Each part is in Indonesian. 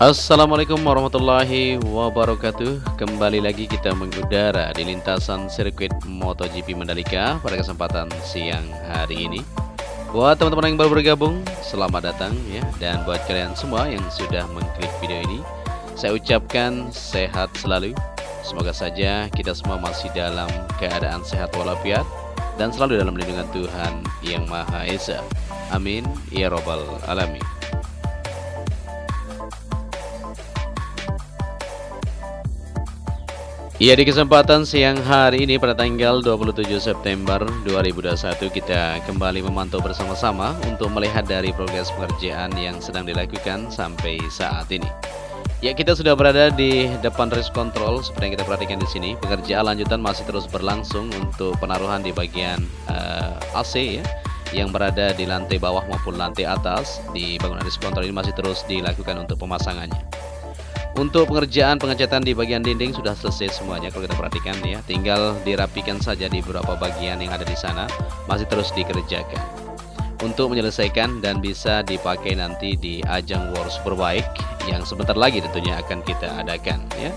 Assalamualaikum warahmatullahi wabarakatuh. Kembali lagi kita mengudara di lintasan sirkuit MotoGP Mandalika pada kesempatan siang hari ini. Buat teman-teman yang baru bergabung, selamat datang ya. Dan buat kalian semua yang sudah mengklik video ini, saya ucapkan sehat selalu. Semoga saja kita semua masih dalam keadaan sehat walafiat dan selalu dalam lindungan Tuhan Yang Maha Esa. Amin ya robbal alamin. Ya, di kesempatan siang hari ini pada tanggal 27 September 2021 kita kembali memantau bersama-sama untuk melihat dari progres pekerjaan yang sedang dilakukan sampai saat ini. Ya, kita sudah berada di depan race control seperti yang kita perhatikan di sini. Pekerjaan lanjutan masih terus berlangsung untuk penaruhan di bagian AC ya, yang berada di lantai bawah maupun lantai atas di bangunan race control ini masih terus dilakukan untuk pemasangannya. Untuk pengerjaan pengecatan di bagian dinding sudah selesai semuanya kalau kita perhatikan ya. Tinggal dirapikan saja di beberapa bagian yang ada di sana, masih terus dikerjakan. Untuk menyelesaikan dan bisa dipakai nanti di ajang World Superbike yang sebentar lagi tentunya akan kita adakan ya.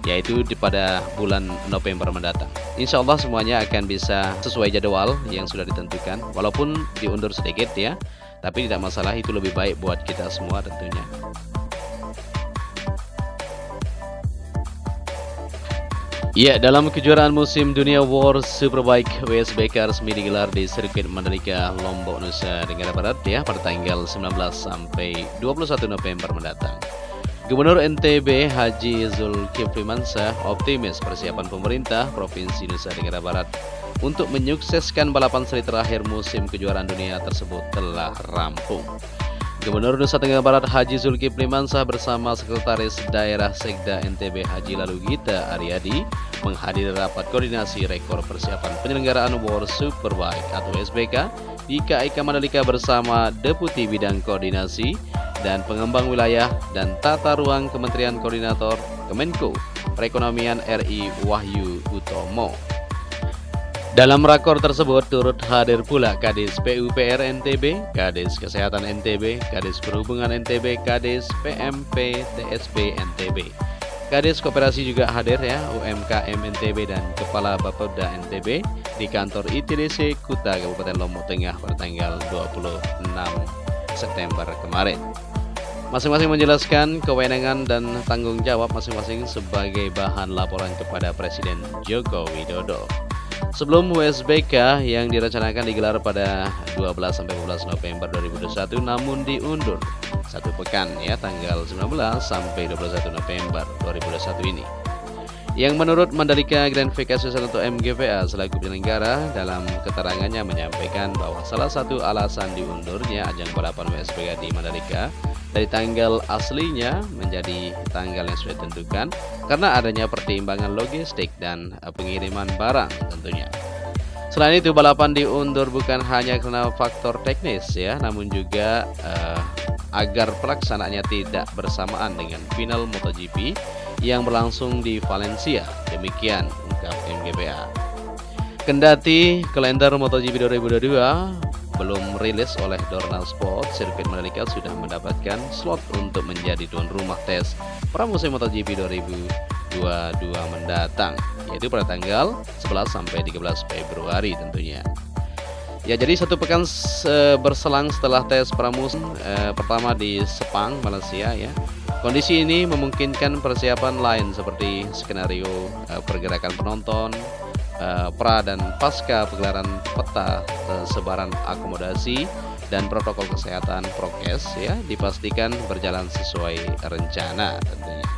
Yaitu pada bulan November mendatang. Insya Allah semuanya akan bisa sesuai jadwal yang sudah ditentukan. Walaupun diundur sedikit ya, tapi tidak masalah, itu lebih baik buat kita semua tentunya. Ya, dalam kejuaraan musim dunia World Superbike WSBK resmi digelar di sirkuit Mandalika, Lombok, Nusa Tenggara Barat ya pada tanggal 19 sampai 21 November mendatang. Gubernur NTB Haji Zulkifli Mansah optimis persiapan pemerintah Provinsi Nusa Tenggara Barat untuk menyukseskan balapan seri terakhir musim kejuaraan dunia tersebut telah rampung. Gubernur Nusa Tenggara Barat Haji Zulkifli Mansah bersama Sekretaris Daerah Sekda NTB Haji Lalugita Aryadi menghadiri rapat koordinasi rekor persiapan penyelenggaraan World Superbike atau WSBK di KIK Mandalika bersama Deputi Bidang Koordinasi dan Pengembang Wilayah dan Tata Ruang Kementerian Koordinator Kemenko Perekonomian RI Wahyu Utomo. Dalam rakor tersebut turut hadir pula Kadis PUPR NTB, Kadis Kesehatan NTB, Kadis Perhubungan NTB, Kadis PMP TSB NTB. Kadis Koperasi juga hadir ya, UMKM NTB dan Kepala Bapeda NTB di kantor ITDC Kuta Kabupaten Lombok Tengah pada tanggal 26 September kemarin. Masing-masing menjelaskan kewenangan dan tanggung jawab masing-masing sebagai bahan laporan kepada Presiden Joko Widodo. Sebelum WSBK yang direncanakan digelar pada 12-14 November 2021 namun diundur satu pekan ya, tanggal 19 sampai 21 November 2021 ini. Yang menurut Mandalika Grand Prix Association atau MGPA selaku penyelenggara dalam keterangannya menyampaikan bahwa salah satu alasan diundurnya ajang balapan WSBK di Mandalika dari tanggal aslinya menjadi tanggal yang sudah ditentukan karena adanya pertimbangan logistik dan pengiriman barang tentunya. Selain itu balapan diundur bukan hanya karena faktor teknis ya, namun juga agar pelaksanaannya tidak bersamaan dengan final MotoGP yang berlangsung di Valencia. Demikian ungkap MGPA. Kendati kalender MotoGP 2022 belum rilis oleh Dorna Sport, sirkuit Mandalika sudah mendapatkan slot untuk menjadi tuan rumah tes pramusim MotoGP 2022 mendatang, yaitu pada tanggal 11 sampai 13 Februari tentunya. Ya, jadi satu pekan berselang setelah tes pramusim pertama di Sepang, Malaysia ya. Kondisi ini memungkinkan persiapan lain seperti skenario pergerakan penonton, pra dan pasca pegelaran peta sebaran akomodasi dan protokol kesehatan prokes ya dipastikan berjalan sesuai rencana tentunya.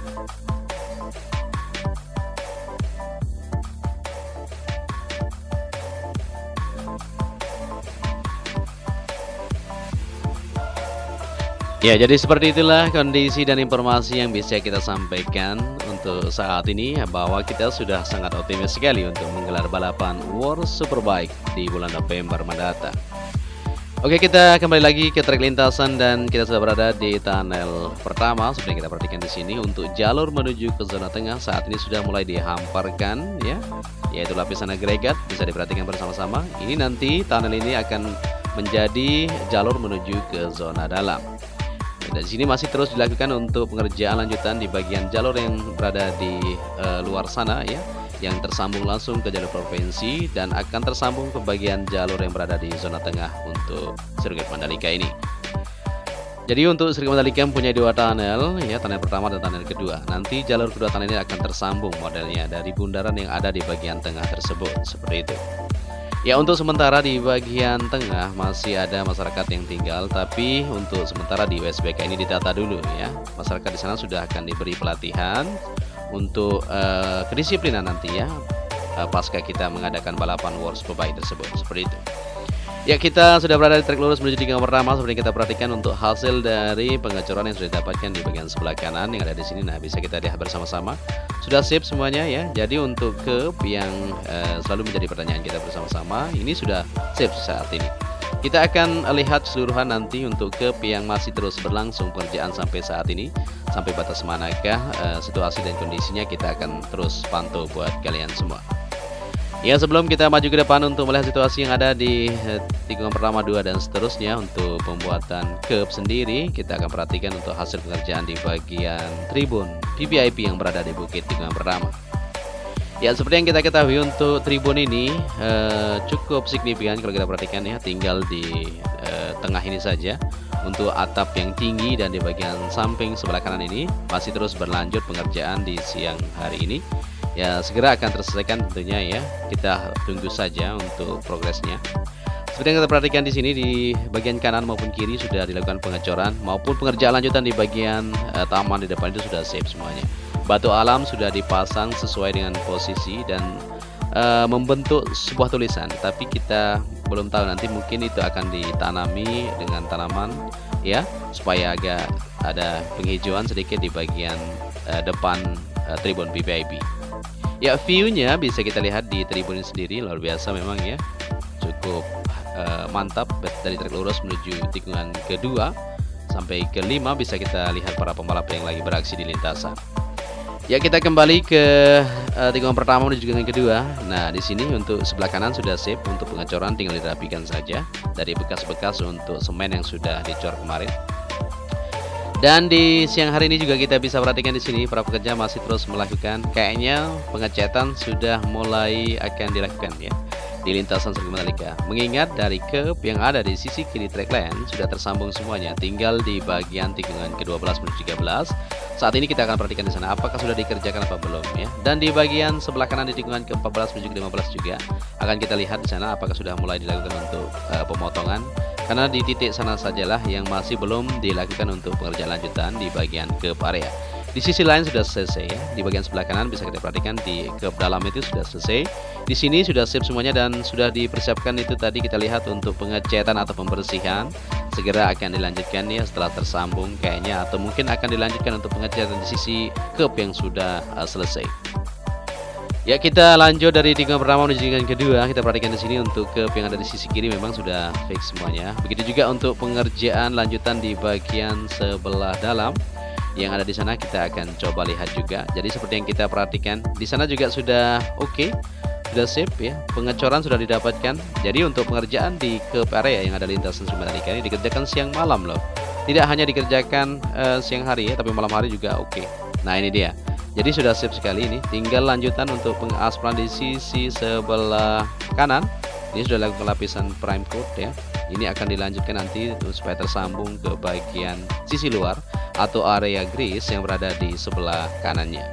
Ya, jadi seperti itulah kondisi dan informasi yang bisa kita sampaikan untuk saat ini, bahwa kita sudah sangat optimis sekali untuk menggelar balapan World Superbike di bulan November mendatang. Oke, kita kembali lagi ke trek lintasan dan kita sudah berada di tunnel pertama seperti yang kita perhatikan di sini. Untuk jalur menuju ke zona tengah saat ini sudah mulai dihamparkan ya, yaitu lapisan agregat bisa diperhatikan bersama-sama. Ini nanti tunnel ini akan menjadi jalur menuju ke zona dalam. Dan di sini masih terus dilakukan untuk pengerjaan lanjutan di bagian jalur yang berada di luar sana ya, yang tersambung langsung ke jalur provinsi dan akan tersambung ke bagian jalur yang berada di zona tengah untuk sirkuit Mandalika ini. Jadi untuk sirkuit Mandalika punya dua tunnel ya, tunnel pertama dan tunnel kedua. Nanti jalur kedua tunnel ini akan tersambung modelnya dari bundaran yang ada di bagian tengah tersebut, seperti itu. Ya, untuk sementara di bagian tengah masih ada masyarakat yang tinggal, tapi untuk sementara di WSBK ini ditata dulu ya. Masyarakat di sana sudah akan diberi pelatihan untuk kedisiplinan nanti ya, pasca kita mengadakan balapan World Superbike tersebut, seperti itu. Ya, kita sudah berada di trek lurus menuju tikungan pertama. Seperti kita perhatikan untuk hasil dari pengecoran yang sudah didapatkan di bagian sebelah kanan yang ada di sini. Nah, bisa kita lihat bersama-sama. Sudah sip semuanya ya. Jadi untuk curb yang selalu menjadi pertanyaan kita bersama-sama, ini sudah sip saat ini. Kita akan lihat keseluruhan nanti untuk curb yang masih terus berlangsung pengerjaan sampai saat ini. Sampai batas manakah situasi dan kondisinya kita akan terus pantau buat kalian semua. Ya, sebelum kita maju ke depan untuk melihat situasi yang ada di tikungan pertama, 2 dan seterusnya untuk pembuatan curb sendiri, kita akan perhatikan untuk hasil pengerjaan di bagian tribun VVIP yang berada di bukit tikungan pertama. Ya, seperti yang kita ketahui untuk tribun ini cukup signifikan kalau kita perhatikan ya, tinggal di tengah ini saja. Untuk atap yang tinggi dan di bagian samping sebelah kanan ini masih terus berlanjut pengerjaan di siang hari ini. Ya, segera akan terselesaikan tentunya ya. Kita tunggu saja untuk progresnya. Seperti yang kita perhatikan di sini di bagian kanan maupun kiri sudah dilakukan pengecoran maupun pengerjaan lanjutan di bagian taman di depan itu sudah siap semuanya. Batu alam sudah dipasang sesuai dengan posisi dan membentuk sebuah tulisan, tapi kita belum tahu nanti mungkin itu akan ditanami dengan tanaman ya, supaya agak ada penghijauan sedikit di bagian depan tribun VVIP. Ya, view-nya bisa kita lihat di tribun sendiri luar biasa memang ya, cukup mantap. Dari trek lurus menuju tikungan kedua sampai ke-5 bisa kita lihat para pembalap yang lagi beraksi di lintasan. Ya, kita kembali ke tikungan pertama menuju tikungan kedua. Nah, di sini untuk sebelah kanan sudah sip untuk pengecoran, tinggal dirapikan saja dari bekas-bekas untuk semen yang sudah dicor kemarin. Dan di siang hari ini juga kita bisa perhatikan di sini para pekerja masih terus melakukan, kayaknya pengecatan sudah mulai akan dilakukan ya di lintasan sirkuit Mandalika. Mengingat dari curb yang ada di sisi kiri track lane sudah tersambung semuanya, tinggal di bagian tikungan ke-12 menuju 13. Saat ini kita akan perhatikan di sana apakah sudah dikerjakan apa belum ya. Dan di bagian sebelah kanan di tikungan ke-14 menuju ke-15 juga akan kita lihat di sana apakah sudah mulai dilakukan untuk pemotongan. Karena di titik sana sajalah yang masih belum dilakukan untuk pengerjaan lanjutan di bagian curb area. Di sisi lain sudah selesai ya. Di bagian sebelah kanan bisa kita perhatikan di curb dalam itu sudah selesai. Di sini sudah siap semuanya dan sudah dipersiapkan itu tadi kita lihat untuk pengecatan atau pembersihan. Segera akan dilanjutkan ya setelah tersambung kayaknya, atau mungkin akan dilanjutkan untuk pengecatan di sisi curb yang sudah selesai. Ya, kita lanjut dari tikungan pertama menuju tikungan kedua. Kita perhatikan di sini untuk curb yang ada di sisi kiri memang sudah fix semuanya. Begitu juga untuk pengerjaan lanjutan di bagian sebelah dalam yang ada di sana kita akan coba lihat juga. Jadi seperti yang kita perhatikan di sana juga sudah oke, sudah sip ya. Pengecoran sudah didapatkan. Jadi untuk pengerjaan di curb area yang ada lintasan Mandalika ini dikerjakan siang malam loh. Tidak hanya dikerjakan siang hari ya, tapi malam hari juga oke. Nah, ini dia. Jadi sudah siap sekali ini. Tinggal lanjutan untuk pengaspalan di sisi sebelah kanan. Ini sudah dilakukan lapisan prime coat ya. Ini akan dilanjutkan nanti supaya tersambung ke bagian sisi luar atau area grease yang berada di sebelah kanannya.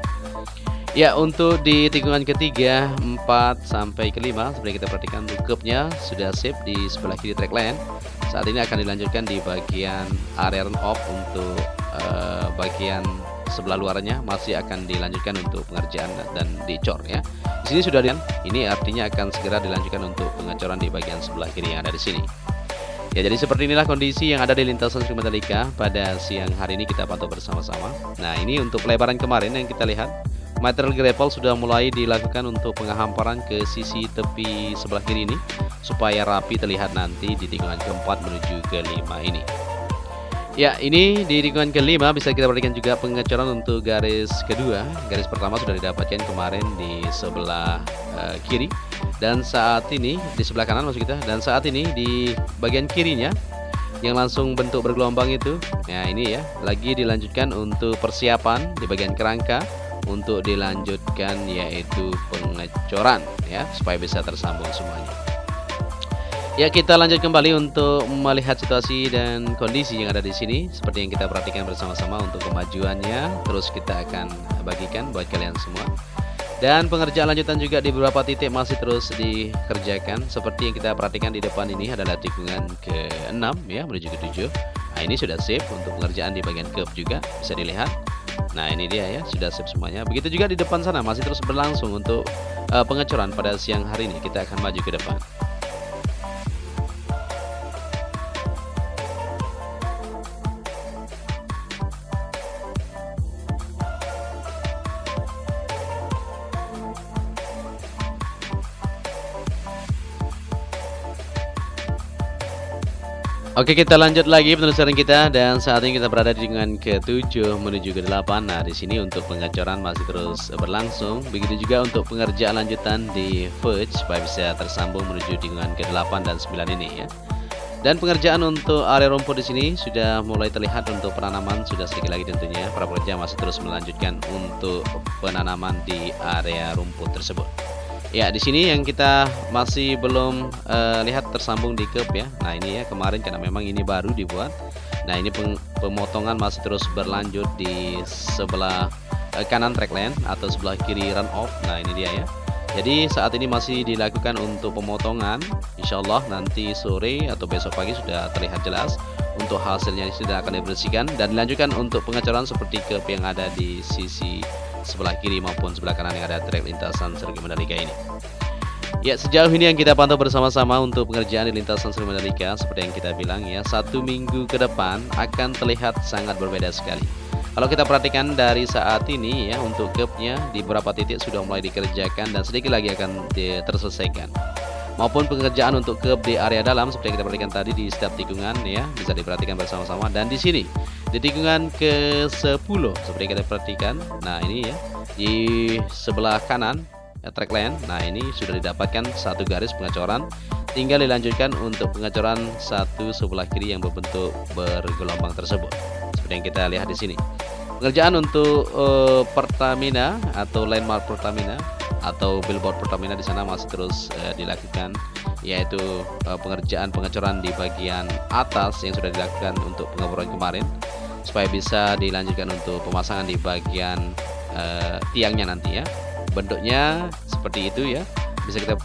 Ya, untuk di tikungan ketiga, 4 sampai ke-5 seperti kita perhatikan untuk curbnya sudah sip di sebelah kiri track lane. Saat ini akan dilanjutkan di bagian area run off untuk bagian sebelah luarnya masih akan dilanjutkan untuk pengerjaan dan dicor ya. Di sini sudah ini artinya akan segera dilanjutkan untuk pengecoran di bagian sebelah kiri yang ada di sini. Ya, jadi seperti inilah kondisi yang ada di lintasan sirkuit Mandalika pada siang hari ini kita pantau bersama-sama. Nah, ini untuk pelebaran kemarin yang kita lihat, material gravel sudah mulai dilakukan untuk penghamparan ke sisi tepi sebelah kiri ini supaya rapi terlihat nanti di tikungan keempat menuju ke-5 ini. Ya, ini di tikungan ke-5 bisa kita perhatikan juga pengecoran untuk garis kedua. Garis pertama sudah didapatkan kemarin di sebelah kiri, dan saat ini di sebelah kanan maksud kita, dan saat ini di bagian kirinya yang langsung bentuk bergelombang itu. Nah ini ya, lagi dilanjutkan untuk persiapan di bagian kerangka untuk dilanjutkan yaitu pengecoran ya, supaya bisa tersambung semuanya. Ya, kita lanjut kembali untuk melihat situasi dan kondisi yang ada di sini seperti yang kita perhatikan bersama-sama untuk kemajuannya. Terus kita akan bagikan buat kalian semua. Dan pengerjaan lanjutan juga di beberapa titik masih terus dikerjakan. Seperti yang kita perhatikan di depan ini adalah tikungan ke-6 ya, menuju ke-7. Nah, ini sudah save untuk pengerjaan di bagian curve juga bisa dilihat. Nah, ini dia ya, sudah save semuanya. Begitu juga di depan sana masih terus berlangsung untuk pengecoran pada siang hari ini. Kita akan maju ke depan. Oke, kita lanjut lagi penelusuran kita dan saat ini kita berada di tikungan ke-7 menuju ke-8. Nah, di sini untuk pengecoran masih terus berlangsung. Begitu juga untuk pengerjaan lanjutan di verge supaya bisa tersambung menuju tikungan ke-8 dan 9 ini ya. Dan pengerjaan untuk area rumput di sini sudah mulai terlihat untuk penanaman, sudah sedikit lagi tentunya. Para pekerja masih terus melanjutkan untuk penanaman di area rumput tersebut. Ya, di sini yang kita masih belum lihat tersambung di curb ya. Nah, ini ya kemarin karena memang ini baru dibuat. Nah, ini pemotongan masih terus berlanjut di sebelah kanan track lane atau sebelah kiri run off. Nah, ini dia ya. Jadi saat ini masih dilakukan untuk pemotongan. Insya Allah nanti sore atau besok pagi sudah terlihat jelas untuk hasilnya sudah akan dibersihkan dan dilanjutkan untuk pengecoran seperti curb yang ada di sisi sebelah kiri maupun sebelah kanan yang ada trek lintasan sirkuit Mandalika ini. Ya, sejauh ini yang kita pantau bersama-sama untuk pengerjaan di lintasan sirkuit Mandalika seperti yang kita bilang ya, 1 minggu ke depan akan terlihat sangat berbeda sekali. Kalau kita perhatikan dari saat ini ya, untuk curb-nya di beberapa titik sudah mulai dikerjakan dan sedikit lagi akan terselesaikan. Maupun pengerjaan untuk curb di area dalam seperti yang kita perhatikan tadi di setiap tikungan ya, bisa diperhatikan bersama-sama. Dan di sini di tikungan ke-10 seperti yang kita perhatikan. Nah, ini ya di sebelah kanan ya, track lane. Nah, ini sudah didapatkan satu garis pengecoran, tinggal dilanjutkan untuk pengecoran satu sebelah kiri yang berbentuk bergelombang tersebut seperti yang kita lihat di sini. Pengerjaan untuk Pertamina atau landmark Pertamina atau billboard Pertamina di sana masih terus dilakukan, yaitu pengerjaan pengecoran di bagian atas yang sudah dilakukan untuk pengeboran kemarin supaya bisa dilanjutkan untuk pemasangan di bagian tiangnya nanti ya. Bentuknya seperti itu ya. Bisa kita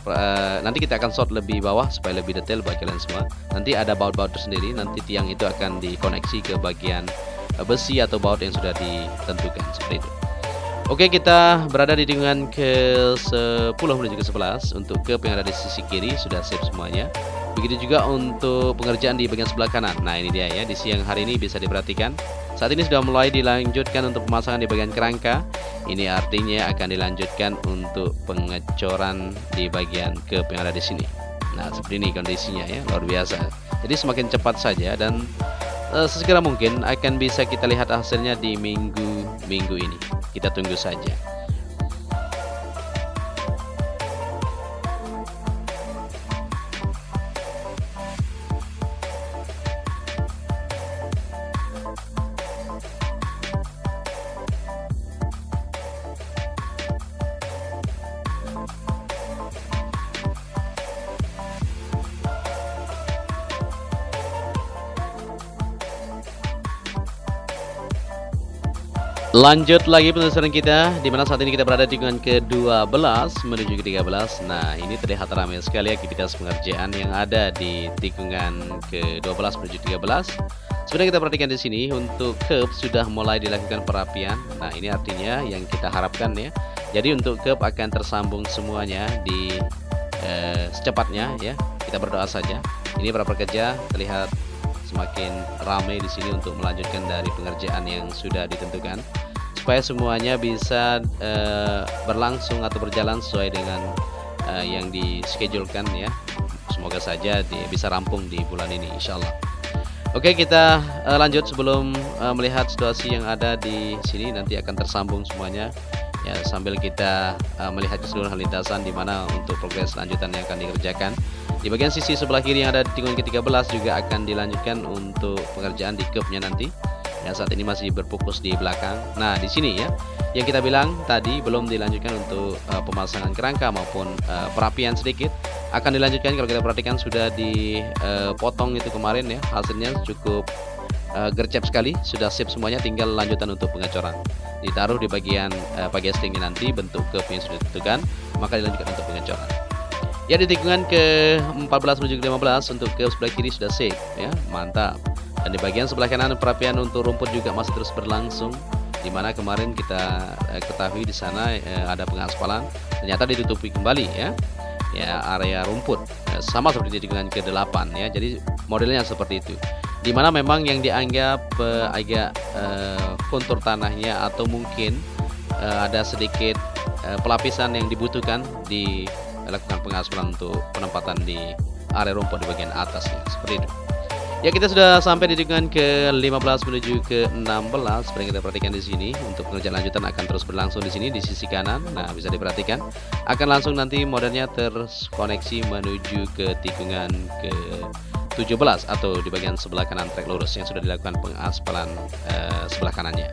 nanti kita akan shot lebih bawah supaya lebih detail buat kalian semua. Nanti ada baut-baut tersendiri, nanti tiang itu akan dikoneksi ke bagian besi atau baut yang sudah ditentukan seperti itu. Oke, kita berada di tikungan ke-10 menuju ke-11 untuk curb yang ada di sisi kiri sudah save semuanya. Begitu juga untuk pengerjaan di bagian sebelah kanan. Nah, ini dia ya, di siang hari ini bisa diperhatikan. Saat ini sudah mulai dilanjutkan untuk pemasangan di bagian kerangka. Ini artinya akan dilanjutkan untuk pengecoran di bagian curb yang ada di sini. Nah, seperti ini kondisinya ya, luar biasa. Jadi semakin cepat saja dan sesegera mungkin akan bisa kita lihat hasilnya di minggu ini. Kita tunggu saja. Lanjut lagi penelusuran kita, di mana saat ini kita berada di tikungan ke-12 menuju ke-13. Nah, ini terlihat ramai sekali aktivitas pengerjaan yang ada di tikungan ke-12 menuju 13. Sebenarnya kita perhatikan di sini untuk curb sudah mulai dilakukan perapian. Nah, ini artinya yang kita harapkan ya. Jadi untuk curb akan tersambung semuanya di secepatnya ya. Kita berdoa saja. Ini para pekerja terlihat semakin ramai di sini untuk melanjutkan dari pengerjaan yang sudah ditentukan supaya semuanya bisa berlangsung atau berjalan sesuai dengan yang dischedulkan ya. Semoga saja bisa rampung di bulan ini insyaallah. Oke, kita lanjut sebelum melihat situasi yang ada di sini, nanti akan tersambung semuanya ya, sambil kita melihat keseluruhan lintasan di mana untuk progres lanjutan yang akan dikerjakan. Di bagian sisi sebelah kiri yang ada di tikungan ke-13 juga akan dilanjutkan untuk pengerjaan di curve-nya nanti. Ya, saat ini masih berfokus di belakang. Nah, di sini ya, yang kita bilang tadi belum dilanjutkan untuk pemasangan kerangka maupun perapian sedikit. Akan dilanjutkan, kalau kita perhatikan sudah dipotong itu kemarin ya, hasilnya cukup gercep sekali, sudah sip semuanya, tinggal lanjutan untuk pengecoran. Ditaruh di bagian pagestingnya nanti, bentuk curve yang sudah ditentukan, maka dilanjutkan untuk pengecoran. Ya, di tikungan ke-14 menuju ke-15 untuk curve sebelah kiri sudah sip ya, mantap. Dan di bagian sebelah kanan perapian untuk rumput juga masih terus berlangsung, di mana kemarin kita ketahui di sana ada pengaspalan, ternyata ditutupi kembali ya. Ya, area rumput sama seperti di tikungan ke-8 ya. Jadi modelnya seperti itu. Di mana memang yang dianggap agak kontur tanahnya atau mungkin ada sedikit pelapisan yang dibutuhkan dilakukan pengaspalan untuk penempatan di area rumput di bagian atasnya, seperti itu. Ya, kita sudah sampai di tikungan ke-15 menuju ke-16. Seperti yang kita perhatikan di sini, untuk pengerjaan lanjutan akan terus berlangsung di sini di sisi kanan. Nah, bisa diperhatikan akan langsung nanti modelnya terkoneksi menuju ke tikungan ke-17 atau di bagian sebelah kanan trek lurus yang sudah dilakukan pengaspalan sebelah kanannya.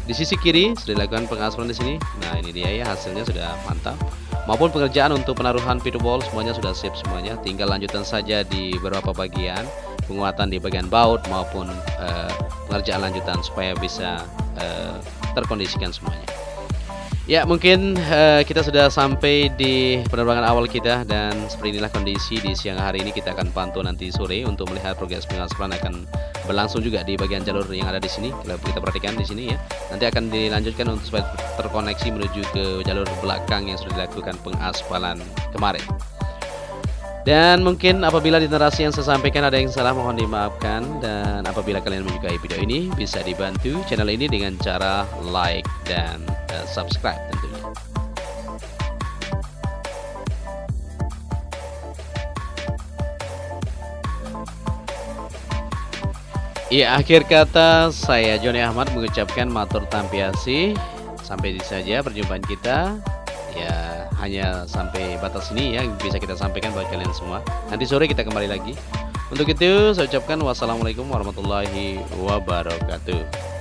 Di sisi kiri sudah dilakukan pengaspalan di sini. Nah, ini dia ya, hasilnya sudah mantap. Maupun pengerjaan untuk penaruhan pitoball semuanya sudah siap semuanya, tinggal lanjutan saja di beberapa bagian, penguatan di bagian baut maupun pengerjaan lanjutan supaya bisa terkondisikan semuanya. Ya, mungkin kita sudah sampai di penerbangan awal kita, dan seperti inilah kondisi di siang hari ini. Kita akan pantau nanti sore untuk melihat progres pengaspalan akan berlangsung juga di bagian jalur yang ada di sini. Kalau kita perhatikan di sini ya, nanti akan dilanjutkan untuk supaya terkoneksi menuju ke jalur belakang yang sudah dilakukan pengaspalan kemarin. Dan mungkin apabila di narasi yang saya sampaikan ada yang salah, mohon dimaafkan. Dan apabila kalian menyukai video ini, bisa dibantu channel ini dengan cara like dan subscribe tentunya. Ya, akhir kata saya Joni Ahmad mengucapkan matur tampiasi. Sampai di saja perjumpaan kita. Ya, hanya sampai batas ini ya bisa kita sampaikan buat kalian semua. Nanti sore kita kembali lagi. Untuk itu saya ucapkan wassalamualaikum warahmatullahi wabarakatuh.